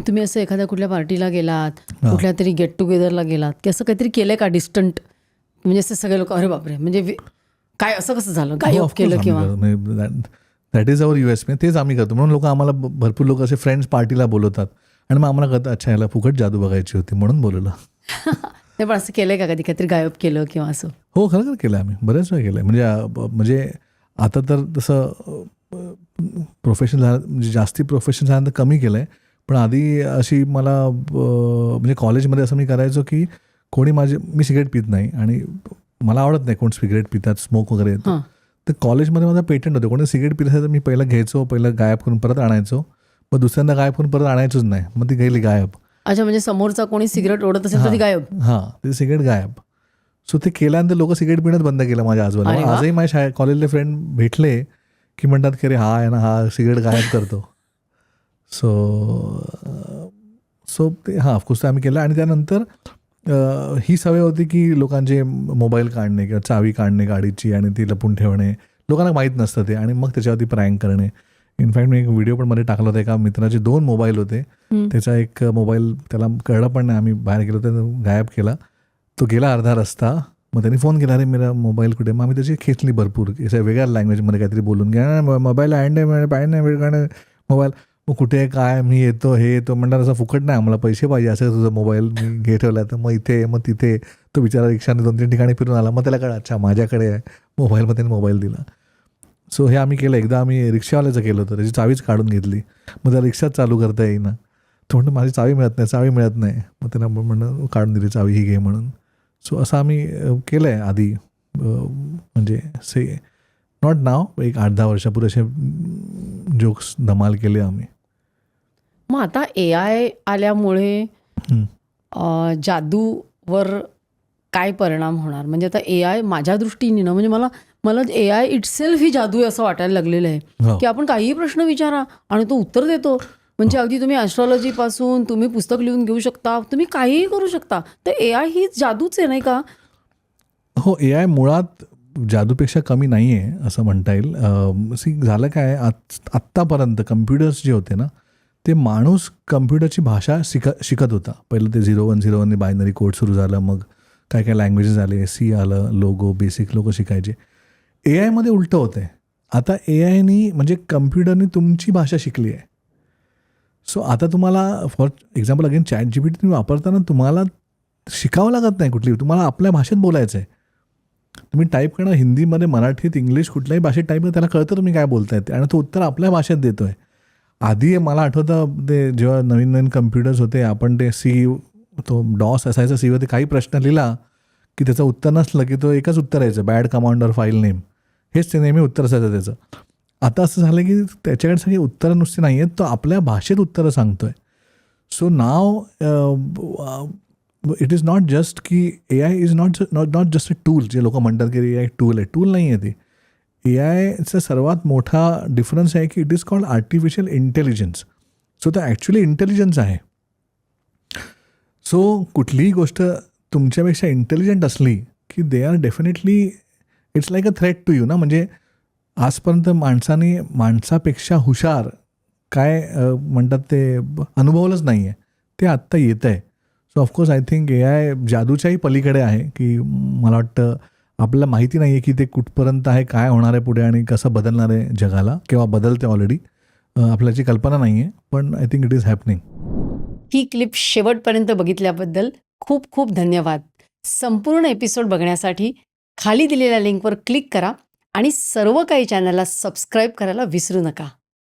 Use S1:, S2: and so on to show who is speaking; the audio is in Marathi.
S1: तुम्ही असं एखाद्या कुठल्या पार्टीला गेलात,
S2: हां.
S1: कुठल्या तरी गेट टुगेदरला गेलात, की असं काहीतरी केलंय का डिस्टंट? म्हणजे असं सगळे लोक अरे बापरे, म्हणजे काय असं कसं झालं, गायब केलं किंवा
S2: दॅट इज अवर USP. तेच आम्ही करतो. म्हणून लोक आम्हाला भरपूर लोक असे फ्रेंड्स पार्टीला बोलवतात आणि मग आम्हाला कळतं अच्छा याला फुकट जादू बघायची होती म्हणून बोलवलं.
S1: नाही, पण असं केलंय का कधी काहीतरी गायब केलं किंवा असं?
S2: हो, खरं केलं आम्ही बऱ्याच वेळा केलं म्हणजे आता तर तसं प्रोफेशन झालं म्हणजे जास्ती प्रोफेशन झाल्यानंतर कमी केलं आहे. पण आधी अशी मला म्हणजे कॉलेजमध्ये असं मी करायचो की कोणी मी सिगरेट पित नाही आणि मला आवडत नाही कोण सिगरेट पितात, स्मोक वगैरे येतं.
S1: हां.
S2: तर कॉलेजमध्ये माझा पेटंट होतं. कोणी सिगरेट पित असेल तर मी पहिलं घ्यायचो, पहिलं गायब करून परत आणायचो. मग दुसऱ्यांदा गायब करून परत आणायचोच नाही. मग ती गेली गायब.
S1: अच्छा, म्हणजे समोरचा कोणी सिगरेट ओढत असेल तर ती गायब.
S2: हां, ते सिगरेट गायब. सो ते केल्यानंतर लोक सिगरेट पिणंच बंद केलं माझ्या आजूबाजूला.
S1: अरे वा.
S2: आजही माझ्या कॉलेजले फ्रेंड भेटले की म्हणतात की अरे हा आहे ना, हा सिगरेट गायब करतो. सो ते ऑफकोर्स ते आम्ही केलं. आणि त्यानंतर ही सवय होती की लोकांचे मोबाईल काढणे किंवा चावी काढणे गाडीची आणि ती लपून ठेवणे. लोकांना माहीत नसतं ते आणि मग त्याच्यावरती प्रँक करणे. इनफॅक्ट मी एक व्हिडिओ पण मध्ये टाकला होता. एका मित्राचे 2 मोबाईल होते. त्याचा एक मोबाईल त्याला कळलं पण नाही. आम्ही बाहेर गेलो तर गायब केला. तो गेला अर्धा रस्ता. मग त्यांनी फोन केला, अरे मेरा मोबाईल कुठे? मग आम्ही त्याची खेचली भरपूर असं वेगळ्या लँग्वेजमध्ये काहीतरी बोलून घ्या, मोबाईल हँड आहे पाहिजे नाही वेगळं मोबाईल. मग कुठे काय मी येतो हे येतो म्हणणार, असं फुकट नाही आम्हाला पैसे पाहिजे असं तुझा मोबाईल मी घे ठेवला. तर मग इथे मग तिथे तो बिचारा रिक्षाने 2-3 ठिकाणी फिरून आला. मग त्याला कळलं अच्छा माझ्याकडे आहे मोबाईलमध्ये त्याने मोबाईल दिला. सो हे आम्ही केलं. एकदा आम्ही रिक्षावाल्याचं केलं होतं, त्याची चावीच काढून घेतली. मग त्याला रिक्षाच चालू करता येईना. तो म्हणतो माझी चावी मिळत नाही. मग त्याला म्हणणं काढून दिली चावी, ही घे म्हणून. सो असं आम्ही केलं आहे आधी. म्हणजे नॉट नाव, एक 8-10 वर्षापूर्वी असे जोक्स धमाल केले आम्ही.
S1: मग आता AI आल्यामुळे जादूवर काय परिणाम होणार? म्हणजे आता AI माझ्या दृष्टीने ना, म्हणजे मला AI इटसेल्फ ही जादू आहे असं वाटायला लागलेलं आहे की आपण काहीही प्रश्न विचारा आणि तो उत्तर देतो. म्हणजे अगदी तुम्ही ॲस्ट्रॉलॉजीपासून तुम्ही पुस्तक लिहून घेऊ शकता, तुम्ही काहीही करू शकता. तर AI ही जादूच आहे नाही का?
S2: हो, AI मुळात जादूपेक्षा कमी नाही आहे असं म्हणता येईल. झालं काय आत्तापर्यंत कम्प्युटर्स जे होते ना, ते माणूस कम्प्युटरची भाषा शिकत होता. पहिलं ते 0101 बायनरी कोड सुरू झालं. मग काय काय लँग्वेजेस आले, C आलं, लोगो बेसिक लोक शिकायचे. AIमध्ये उलटं होतं आहे. आता AIनी म्हणजे कम्प्युटरनी तुमची भाषा शिकली आहे. सो आता तुम्हाला फॉर एक्झाम्पल अगेन ChatGPT तुम्ही वापरताना तुम्हाला शिकावं लागत नाही कुठली, तुम्हाला आपल्या भाषेत बोलायचं आहे. तुम्ही टाईप करणार हिंदीमध्ये, मराठीत, इंग्लिश कुठल्याही भाषेत टाईप त्याला कळतं तुम्ही काय बोलताय ते आणि तो उत्तर आपल्या भाषेत देतो आहे. आधी मला आठवतं ते जेव्हा नवीन कम्प्युटर्स होते, आपण ते तो DOS असायचा, Cवरती काही प्रश्न लिहिला की त्याचं उत्तर नसलं की तो एकच उत्तर यायचं, बॅड कमांडर फाईल नेम, हेच ते नेहमी उत्तर असायचं त्याचं. आता असं झालं की त्याच्याकडे सगळी उत्तरं नुसती नाही आहेत, तो आपल्या भाषेत उत्तरं सांगतो आहे. So now it is not just की AI is not just a tool. जे लोक म्हणतात की AI टूल आहे, टूल नाही आहे ते. AIचा सर्वात मोठा डिफरन्स आहे की it is called artificial intelligence. So तो ॲक्च्युली इंटेलिजन्स आहे. सो कुठलीही गोष्ट तुमच्यापेक्षा इंटेलिजंट असली की they are definitely it's like a threat to you ना. म्हणजे आजपर्यंत माणसापेक्षा हुशार काय म्हणतात ते अनुभवलंच नाही आहे, ते आत्ता येतं आहे. So of course I think AI जादूच्याही पलीकडे आहे की मला वाटतं आपल्याला माहिती नाही आहे की ते कुठपर्यंत आहे, काय होणार आहे पुढे आणि कसं बदलणार आहे जगाला, किंवा बदलते ऑलरेडी. आपल्याची कल्पना नाही आहे, पण I think it is happening.
S1: He clip शेवटपर्यंत बघितल्याबद्दल खूप खूप धन्यवाद. संपूर्ण एपिसोड बघण्यासाठी खाली दिलेल्या लिंकवर क्लिक करा आणि सर्व काही चॅनलला सबस्क्राईब करायला विसरू नका.